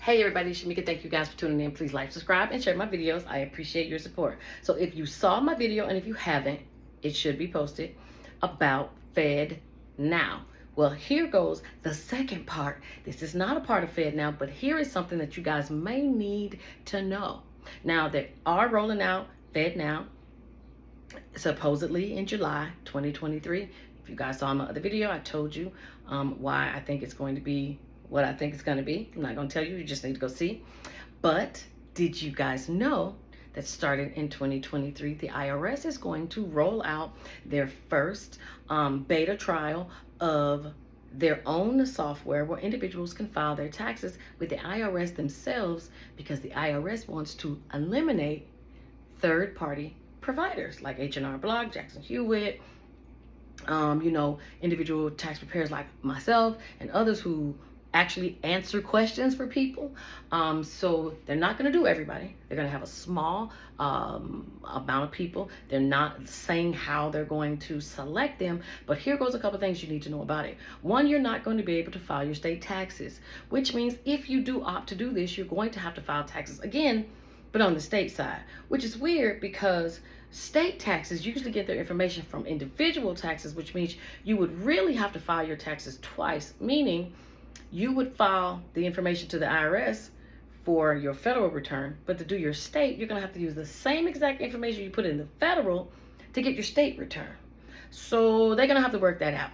Hey everybody, Shamika. Thank you guys for tuning in. Please like, subscribe, and share my videos. I appreciate your support. So if you saw my video, and if you haven't, it should be posted, about Fed Now. Well, here goes the second part. This is not a part of Fed Now, but here is something that you guys may need to know. Now, they are rolling out Fed Now, supposedly in July 2023. If you guys saw my other video, I told you why I think it's going to be what I think it's going to be. I'm not going to tell you. You just need to go see. But did you guys know that starting in 2023, the IRS is going to roll out their first beta trial of their own software where individuals can file their taxes with the IRS themselves, because the IRS wants to eliminate third-party providers like H&R Block, Jackson Hewitt, individual tax preparers like myself and others who actually answer questions for people. So they're not going to do everybody. They're going to have a small amount of people. They're not saying how they're going to select them, but here goes a couple things you need to know about it. One, you're not going to be able to file your state taxes, which means if you do opt to do this, you're going to have to file taxes again, but on the state side, which is weird because state taxes usually get their information from individual taxes, which means you would really have to file your taxes twice, meaning you would file the information to the IRS for your federal return, but to do your state, you're going to have to use the same exact information you put in the federal to get your state return. So they're going to have to work that out,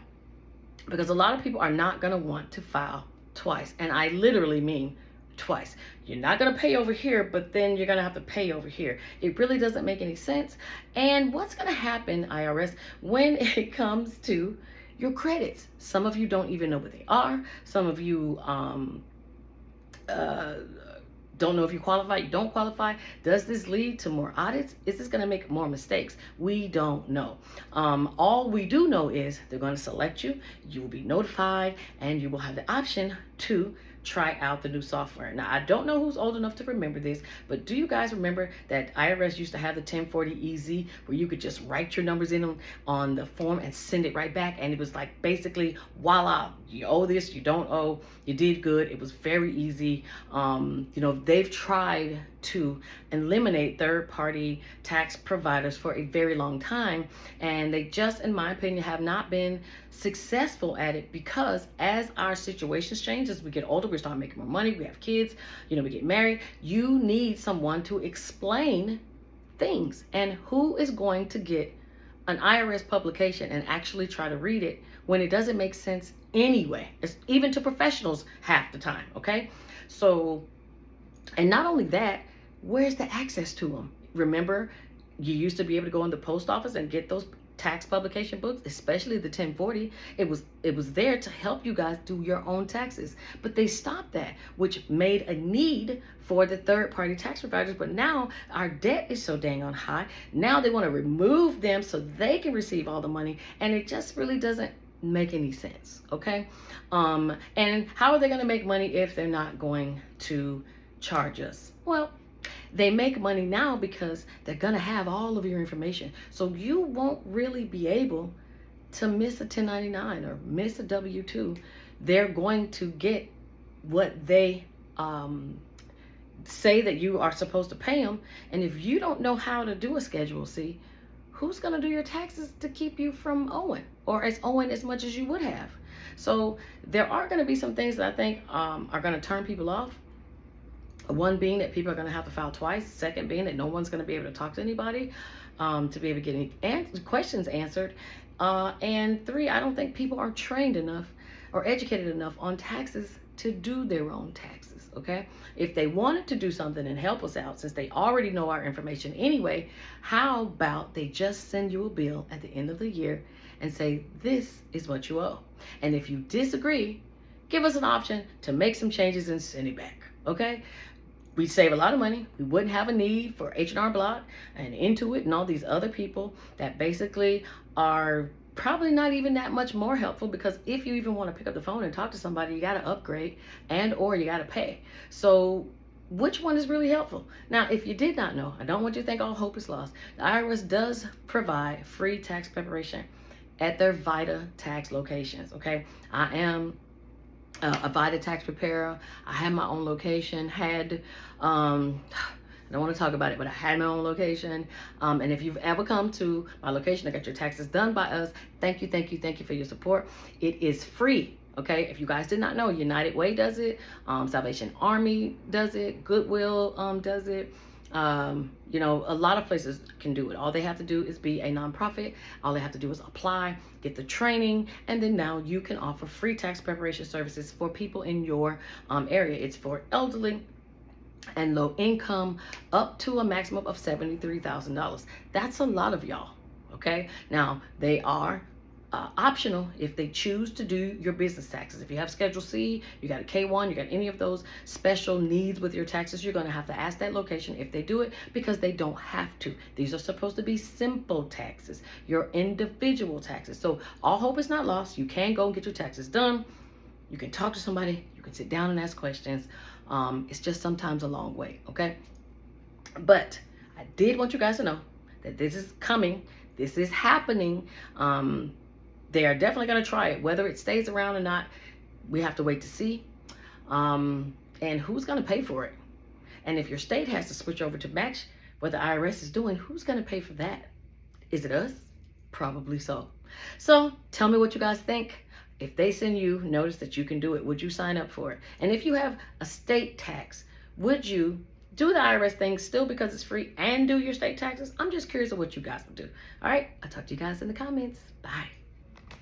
because a lot of people are not going to want to file twice. And I literally mean twice. You're not going to pay over here, but then you're going to have to pay over here. It really doesn't make any sense. And what's going to happen, IRS, when it comes to your credits? Some of you don't even know what they are. Some of you don't know if you qualify, you don't qualify. Does this lead to more audits? Is this going to make more mistakes? We don't know. All we do know is they're going to select you, you will be notified, and you will have the option to try out the new software. Now, I don't know who's old enough to remember this, but do you guys remember that IRS used to have the 1040 EZ where you could just write your numbers in on the form and send it right back? And it was like basically, voila, you owe this, you don't owe, you did good. It was very easy. They've tried to eliminate third-party tax providers for a very long time, and they just, in my opinion, have not been successful at it, because as our situations change, as we get older, we start making more money, we have kids, we get married, you need someone to explain things. And who is going to get an IRS publication and actually try to read it when it doesn't make sense anyway? It's even to professionals half the time, okay? So, and not only that, where's the access to them? Remember, you used to be able to go in the post office and get those tax publication books, especially the 1040. It was there to help you guys do your own taxes, but they stopped that, which made a need for the third-party tax providers. But now our debt is so dang on high. Now they want to remove them so they can receive all the money, and it just really doesn't make any sense, okay? And how are they going to make money if they're not going to charge us? Well, they make money now because they're going to have all of your information. So you won't really be able to miss a 1099 or miss a W-2. They're going to get what they say that you are supposed to pay them. And if you don't know how to do a Schedule C, who's going to do your taxes to keep you from owing, or owing as much as you would have? So there are going to be some things that I think are going to turn people off. One being that people are going to have to file twice. Second being that no one's going to be able to talk to anybody to be able to get any questions answered. And three, I don't think people are trained enough or educated enough on taxes to do their own taxes, okay? If they wanted to do something and help us out, since they already know our information anyway, how about they just send you a bill at the end of the year and say, this is what you owe. And if you disagree, give us an option to make some changes and send it back, okay? We'd save a lot of money. We wouldn't have a need for H&R Block and Intuit and all these other people that basically are probably not even that much more helpful, because if you even want to pick up the phone and talk to somebody, you got to upgrade and or you got to pay. So which one is really helpful? Now, if you did not know, I don't want you to think all hope is lost. The IRS does provide free tax preparation at their Vita tax locations, okay? I am a Vita tax preparer. I had my own location, I don't want to talk about it, but I had my own location. And if you've ever come to my location and got your taxes done by us, thank you, thank you, thank you for your support. It is free. Okay, if you guys did not know, United Way does it, Salvation Army does it, Goodwill does it. You know, a lot of places can do it. All they have to do is be a nonprofit. All they have to do is apply, get the training, and then now you can offer free tax preparation services for people in your area. It's for elderly and low income, up to a maximum of $73,000. That's a lot of y'all. Okay, now they are optional if they choose to do your business taxes. If you have Schedule C, you got a K1, you got any of those special needs with your taxes, you're going to have to ask that location if they do it, because they don't have to. These are supposed to be simple taxes, your individual taxes. So all hope is not lost. You can go and get your taxes done. You can talk to somebody. You can sit down and ask questions. It's just sometimes a long way, okay? But I did want you guys to know that this is coming. This is happening. They are definitely going to try it. Whether it stays around or not, we have to wait to see. And who's going to pay for it? And if your state has to switch over to match what the IRS is doing, who's going to pay for that? Is it us? Probably so. So tell me what you guys think. If they send you notice that you can do it, would you sign up for it? And if you have a state tax, would you do the IRS thing still because it's free and do your state taxes? I'm just curious of what you guys would do. All right, I'll talk to you guys in the comments. Bye.